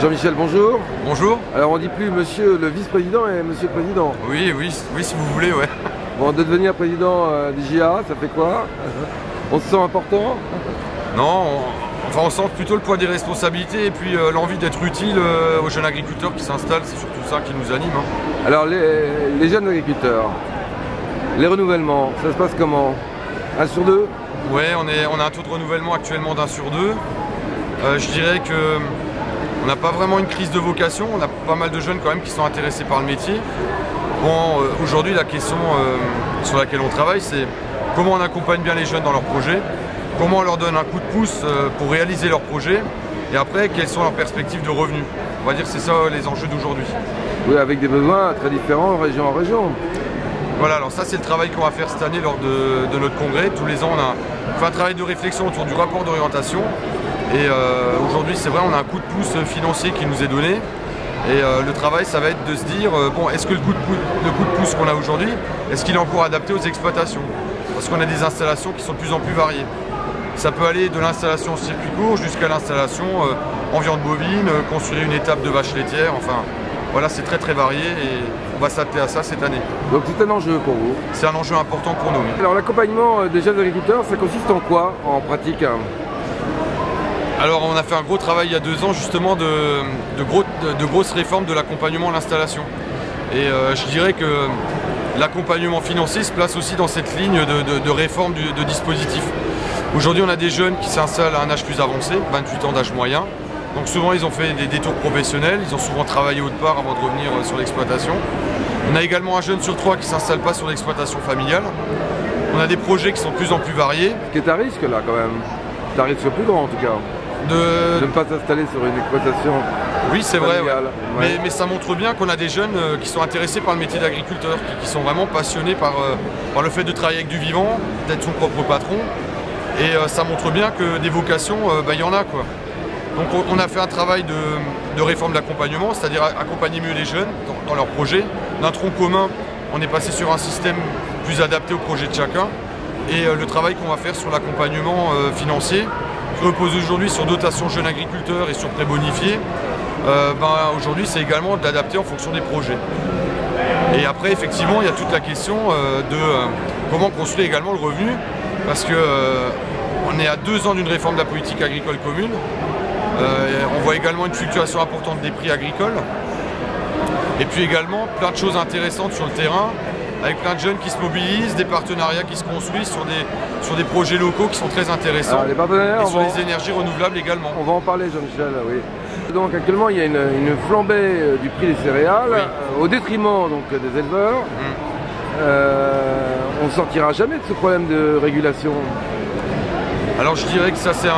Jean-Michel, bonjour. Bonjour. Alors on dit plus monsieur le vice-président et monsieur le président. Oui, si vous voulez, ouais. Bon, de devenir président d'IGA, ça fait quoi? On se sent important? Non, on sent plutôt le poids des responsabilités et puis l'envie d'être utile aux jeunes agriculteurs qui s'installent, c'est surtout ça qui nous anime. Alors les jeunes agriculteurs, les renouvellements, ça se passe comment? 1 sur 2? Ouais, on a un taux de renouvellement actuellement d'1 sur 2. Je dirais que on n'a pas vraiment une crise de vocation, on a pas mal de jeunes quand même qui sont intéressés par le métier. Bon, aujourd'hui la question sur laquelle on travaille, c'est comment on accompagne bien les jeunes dans leurs projets, comment on leur donne un coup de pouce pour réaliser leurs projets, et après quelles sont leurs perspectives de revenus. On va dire que c'est ça les enjeux d'aujourd'hui. Oui, avec des besoins très différents région en région. Voilà, alors ça c'est le travail qu'on va faire cette année lors de notre congrès. Tous les ans on a fait un travail de réflexion autour du rapport d'orientation. Et aujourd'hui, c'est vrai, on a un coup de pouce financier qui nous est donné. Et le travail, ça va être de se dire, bon, est-ce que le coup de pouce qu'on a aujourd'hui, est-ce qu'il est encore adapté aux exploitations? Parce qu'on a des installations qui sont de plus en plus variées. Ça peut aller de l'installation en circuit court jusqu'à l'installation en viande bovine, construire une étape de vache laitière, enfin, voilà, c'est très très varié et on va s'atteler à ça cette année. Donc c'est un enjeu pour vous? C'est un enjeu important pour nous. Alors l'accompagnement des jeunes agriculteurs, ça consiste en quoi en pratique? Alors on a fait un gros travail il y a 2 ans justement de grosses réformes de l'accompagnement à l'installation. Et je dirais que l'accompagnement financier se place aussi dans cette ligne de réforme de dispositifs. Aujourd'hui on a des jeunes qui s'installent à un âge plus avancé, 28 ans d'âge moyen. Donc souvent ils ont fait des détours professionnels, ils ont souvent travaillé autre part avant de revenir sur l'exploitation. On a également un jeune sur 3 qui ne s'installe pas sur l'exploitation familiale. On a des projets qui sont de plus en plus variés. Ce qui est un risque là quand même. C'est un risque plus grand en tout cas. De ne pas s'installer sur une exploitation. Oui, c'est vrai, ouais. Mais ça montre bien qu'on a des jeunes qui sont intéressés par le métier d'agriculteur, qui sont vraiment passionnés par le fait de travailler avec du vivant, d'être son propre patron. Et ça montre bien que des vocations, il y en a, quoi. Donc on a fait un travail de réforme d'accompagnement, c'est-à-dire accompagner mieux les jeunes dans leurs projets. D'un tronc commun, on est passé sur un système plus adapté au projet de chacun. Et le travail qu'on va faire sur l'accompagnement financier, qui repose aujourd'hui sur dotation jeunes agriculteurs et sur prêts bonifiés, aujourd'hui c'est également d'adapter en fonction des projets. Et après effectivement il y a toute la question de comment construire également le revenu, parce que on est à 2 ans d'une réforme de la politique agricole commune. On voit également une fluctuation importante des prix agricoles. Et puis également plein de choses intéressantes sur le terrain, avec plein de jeunes qui se mobilisent, des partenariats qui se construisent sur des projets locaux qui sont très intéressants. Alors, les partenaires, et sur les énergies renouvelables également. On va en parler, Jean-Michel, oui. Donc actuellement il y a une flambée du prix des céréales, oui, au détriment donc, des éleveurs. On ne sortira jamais de ce problème de régulation. Alors je dirais que ça c'est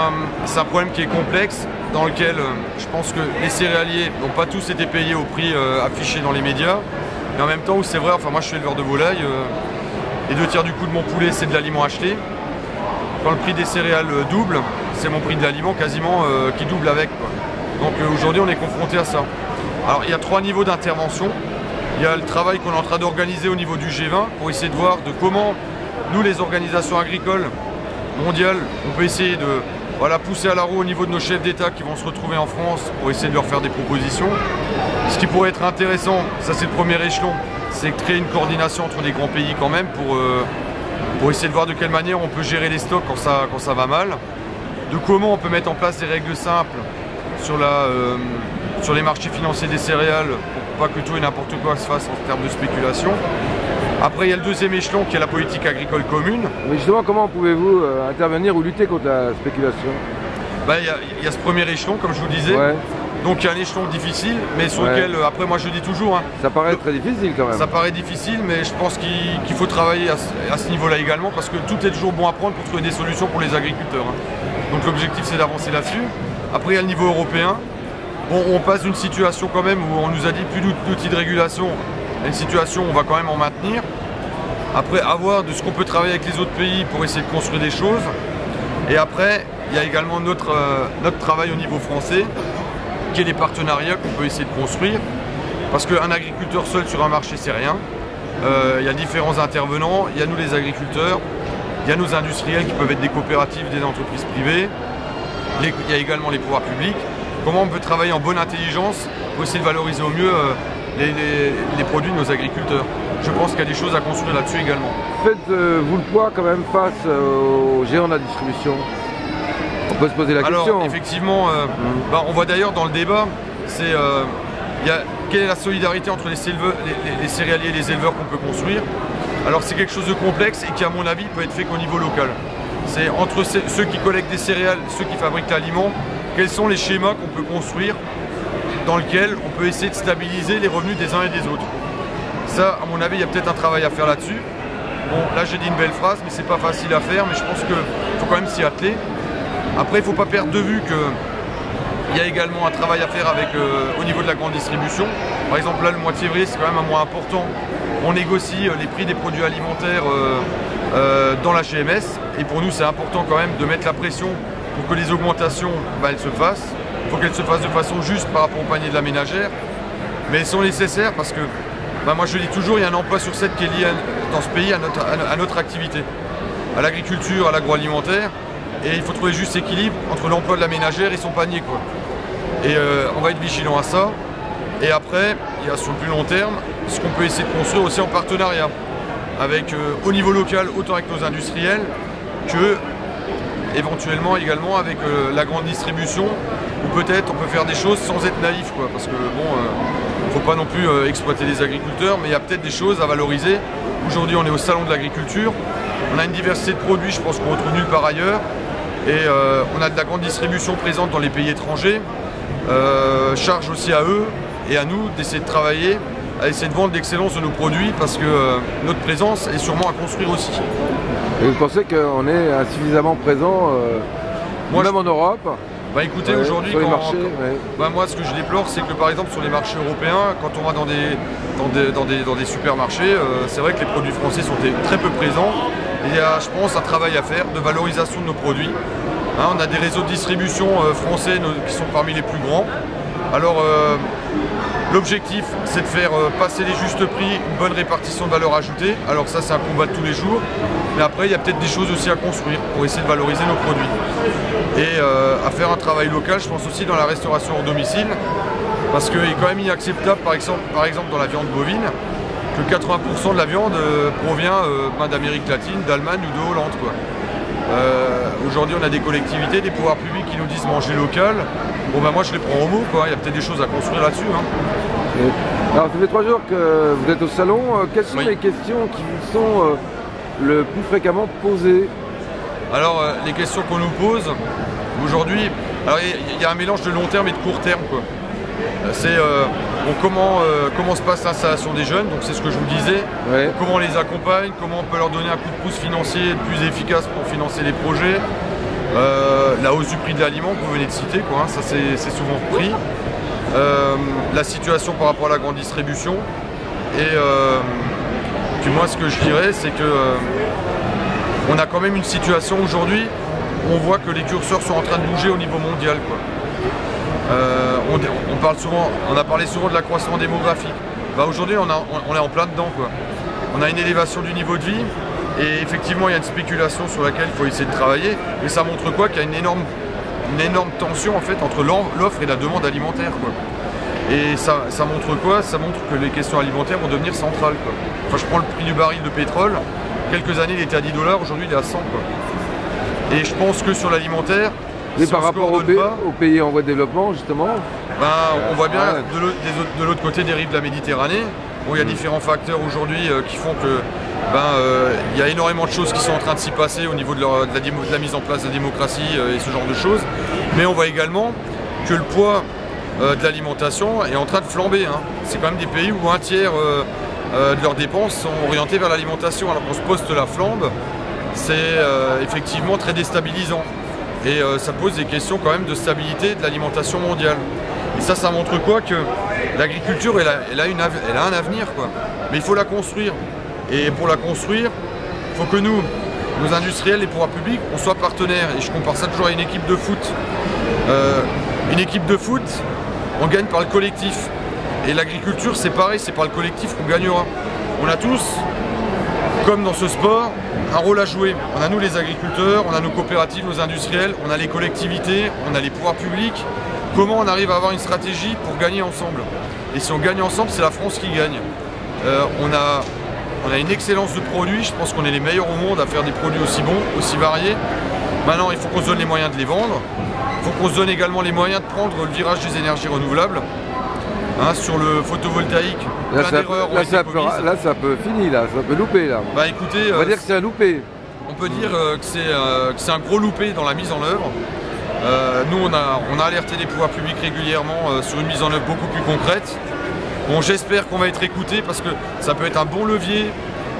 un problème qui est complexe, dans lequel je pense que les céréaliers n'ont pas tous été payés au prix affiché dans les médias. Mais en même temps où c'est vrai, enfin moi je suis éleveur de volaille, les 2 tiers du coût de mon poulet c'est de l'aliment acheté. Quand le prix des céréales double, c'est mon prix de l'aliment quasiment qui double avec, quoi. Donc aujourd'hui on est confronté à ça. Alors il y a 3 niveaux d'intervention. Il y a le travail qu'on est en train d'organiser au niveau du G20 pour essayer de voir de comment nous les organisations agricoles mondiales, on peut essayer de pousser à la roue au niveau de nos chefs d'État qui vont se retrouver en France pour essayer de leur faire des propositions. Ce qui pourrait être intéressant, ça c'est le premier échelon, c'est de créer une coordination entre les grands pays quand même pour essayer de voir de quelle manière on peut gérer les stocks quand ça va mal, de comment on peut mettre en place des règles simples sur les marchés financiers des céréales pour pas que tout et n'importe quoi se fasse en termes de spéculation. Après il y a le 2e échelon qui est la politique agricole commune. Mais justement comment pouvez-vous intervenir ou lutter contre la spéculation? Il y a ce premier échelon comme je vous disais. Ouais. Donc il y a un échelon difficile, mais sur lequel, après moi je dis toujours... ça paraît très difficile quand même. Ça paraît difficile, mais je pense qu'il faut travailler à ce niveau-là également, parce que tout est toujours bon à prendre pour trouver des solutions pour les agriculteurs. Donc l'objectif c'est d'avancer là-dessus. Après il y a le niveau européen. Bon, on passe d'une situation quand même où on nous a dit plus d'outils de régulation, à une situation où on va quand même en maintenir. Après, à voir de ce qu'on peut travailler avec les autres pays pour essayer de construire des choses. Et après, il y a également notre travail au niveau français, qui est les partenariats qu'on peut essayer de construire. Parce qu'un agriculteur seul sur un marché, c'est rien. Il y a différents intervenants, il y a nous les agriculteurs, il y a nos industriels qui peuvent être des coopératives, des entreprises privées, il y a également les pouvoirs publics. comment on peut travailler en bonne intelligence pour essayer de valoriser au mieux les produits de nos agriculteurs. Je pense qu'il y a des choses à construire là-dessus également. Faites-vous le poids quand même face aux géants de la distribution? On peut se poser la question. Alors effectivement, on voit d'ailleurs dans le débat, quelle est la solidarité entre les céréaliers et les éleveurs qu'on peut construire. Alors c'est quelque chose de complexe et qui à mon avis peut être fait qu'au niveau local. C'est entre ceux qui collectent des céréales, ceux qui fabriquent l'aliment, quels sont les schémas qu'on peut construire dans lesquels on peut essayer de stabiliser les revenus des uns et des autres. Ça, à mon avis, il y a peut-être un travail à faire là-dessus. Bon, là j'ai dit une belle phrase, mais c'est pas facile à faire, mais je pense qu'il faut quand même s'y atteler. Après, il ne faut pas perdre de vue qu'il y a également un travail à faire au niveau de la grande distribution. Par exemple, là, le mois de février, c'est quand même un mois important. On négocie les prix des produits alimentaires dans la GMS. Et pour nous, c'est important quand même de mettre la pression pour que les augmentations, elles se fassent. Il faut qu'elles se fassent de façon juste par rapport au panier de la ménagère. Mais elles sont nécessaires parce que, moi je dis toujours, il y a un emploi sur 7 qui est lié dans ce pays à notre activité, à l'agriculture, à l'agroalimentaire. Et il faut trouver juste équilibre entre l'emploi de la ménagère et son panier, quoi. Et on va être vigilant à ça. Et après, il y a sur le plus long terme, ce qu'on peut essayer de construire aussi en partenariat avec, au niveau local, autant avec nos industriels que éventuellement également avec la grande distribution, ou peut-être on peut faire des choses sans être naïf, quoi, parce que bon, faut pas non plus exploiter les agriculteurs, mais il y a peut-être des choses à valoriser. Aujourd'hui, on est au salon de l'agriculture, on a une diversité de produits, je pense qu'on retrouve nulle part ailleurs. Et on a de la grande distribution présente dans les pays étrangers. Charge aussi à eux et à nous d'essayer de travailler, à essayer de vendre l'excellence de nos produits parce que notre présence est sûrement à construire aussi. Et vous pensez qu'on est insuffisamment présent, même en Europe? Écoutez, aujourd'hui, moi ce que je déplore, c'est que par exemple sur les marchés européens, quand on va dans des supermarchés, c'est vrai que les produits français sont très peu présents. Il y a, je pense, un travail à faire de valorisation de nos produits. On a des réseaux de distribution français qui sont parmi les plus grands. Alors, l'objectif, c'est de faire passer les justes prix, une bonne répartition de valeur ajoutée. Alors ça, c'est un combat de tous les jours. Mais après, il y a peut-être des choses aussi à construire pour essayer de valoriser nos produits. Et à faire un travail local, je pense aussi dans la restauration hors domicile. Parce qu'il est quand même inacceptable, par exemple dans la viande bovine, que 80% de la viande provient d'Amérique latine, d'Allemagne ou de Hollande, quoi. Aujourd'hui, on a des collectivités, des pouvoirs publics qui nous disent manger local. Bon, moi je les prends au mot, quoi. Il y a peut-être des choses à construire là-dessus. Alors, ça fait 3 jours que vous êtes au salon. Quelles sont les questions qui vous sont le plus fréquemment posées? Alors, les questions qu'on nous pose aujourd'hui, il y a un mélange de long terme et de court terme, quoi. C'est comment se passe l'installation des jeunes, donc c'est ce que je vous disais, comment on les accompagne, comment on peut leur donner un coup de pouce financier plus efficace pour financer les projets, la hausse du prix de l'aliment que vous venez de citer, quoi, ça c'est souvent repris, la situation par rapport à la grande distribution, et puis moi ce que je dirais c'est que on a quand même une situation aujourd'hui où on voit que les curseurs sont en train de bouger au niveau mondial, quoi. On a parlé souvent de l'accroissement démographique. Aujourd'hui, on est en plein dedans, quoi. On a une élévation du niveau de vie et effectivement, il y a une spéculation sur laquelle il faut essayer de travailler. Mais ça montre quoi? Qu'il y a une énorme tension en fait entre l'offre et la demande alimentaire, quoi. Et ça montre quoi? Ça montre que les questions alimentaires vont devenir centrales, quoi. Enfin, je prends le prix du baril de pétrole. Quelques années, il était à 10 $, aujourd'hui, il est à 100, quoi. Et je pense que sur l'alimentaire, et par rapport aux pays en voie de développement, justement, on voit bien de l'autre côté des rives de la Méditerranée. Bon, il y a différents facteurs aujourd'hui qui font que il y a énormément de choses qui sont en train de s'y passer au niveau de la mise en place de la démocratie et ce genre de choses. Mais on voit également que le poids de l'alimentation est en train de flamber. C'est quand même des pays où un tiers de leurs dépenses sont orientées vers l'alimentation. Alors qu'on ce poste-là flambe, c'est effectivement très déstabilisant. Et ça pose des questions quand même de stabilité de l'alimentation mondiale. Et ça montre quoi? Que l'agriculture, elle a un avenir, quoi. Mais il faut la construire. Et pour la construire, il faut que nous, nos industriels, les pouvoirs publics, on soit partenaires. Et je compare ça toujours à une équipe de foot. Une équipe de foot, on gagne par le collectif. Et l'agriculture, c'est pareil, c'est par le collectif qu'on gagnera. On a tous, comme dans ce sport, un rôle à jouer. On a nous les agriculteurs, on a nos coopératives, nos industriels, on a les collectivités, on a les pouvoirs publics. comment on arrive à avoir une stratégie pour gagner ensemble. Et si on gagne ensemble, c'est la France qui gagne. On a une excellence de produits, je pense qu'on est les meilleurs au monde à faire des produits aussi bons, aussi variés. Maintenant, il faut qu'on se donne les moyens de les vendre. Il faut qu'on se donne également les moyens de prendre le virage des énergies renouvelables. Hein, sur le photovoltaïque, là, ça peut finir, là, ça peut louper. Là. Bah, écoutez, on va dire que c'est un loupé. On peut dire que c'est un gros loupé dans la mise en œuvre. Nous, on a alerté les pouvoirs publics régulièrement sur une mise en œuvre beaucoup plus concrète. Bon, j'espère qu'on va être écouté parce que ça peut être un bon levier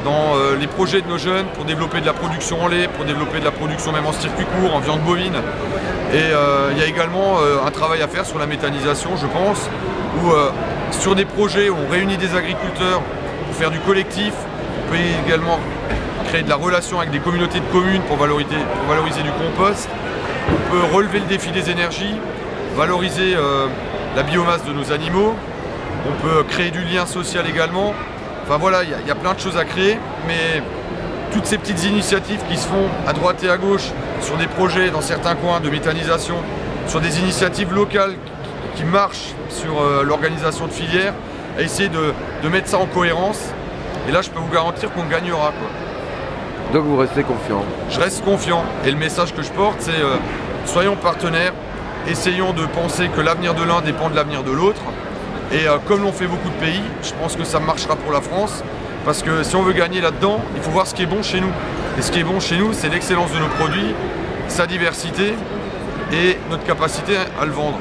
dans les projets de nos jeunes pour développer de la production en lait, pour développer de la production même en circuit court, en viande bovine. Et il y a également un travail à faire sur la méthanisation, je pense, où sur des projets où on réunit des agriculteurs pour faire du collectif, on peut également créer de la relation avec des communautés de communes pour valoriser du compost. On peut relever le défi des énergies, valoriser la biomasse de nos animaux. On peut créer du lien social également. Enfin voilà, il y a plein de choses à créer, mais toutes ces petites initiatives qui se font à droite et à gauche sur des projets dans certains coins de méthanisation, sur des initiatives locales qui marchent sur l'organisation de filières, à essayer de mettre ça en cohérence. Et là, je peux vous garantir qu'on gagnera, quoi. Donc vous restez confiant? Je reste confiant. Et le message que je porte, c'est soyons partenaires, essayons de penser que l'avenir de l'un dépend de l'avenir de l'autre. Et comme l'ont fait beaucoup de pays, je pense que ça marchera pour la France. Parce que si on veut gagner là-dedans, il faut voir ce qui est bon chez nous. Et ce qui est bon chez nous, c'est l'excellence de nos produits, sa diversité et notre capacité à le vendre.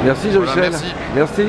Merci Jean-Michel. Voilà, merci. Merci.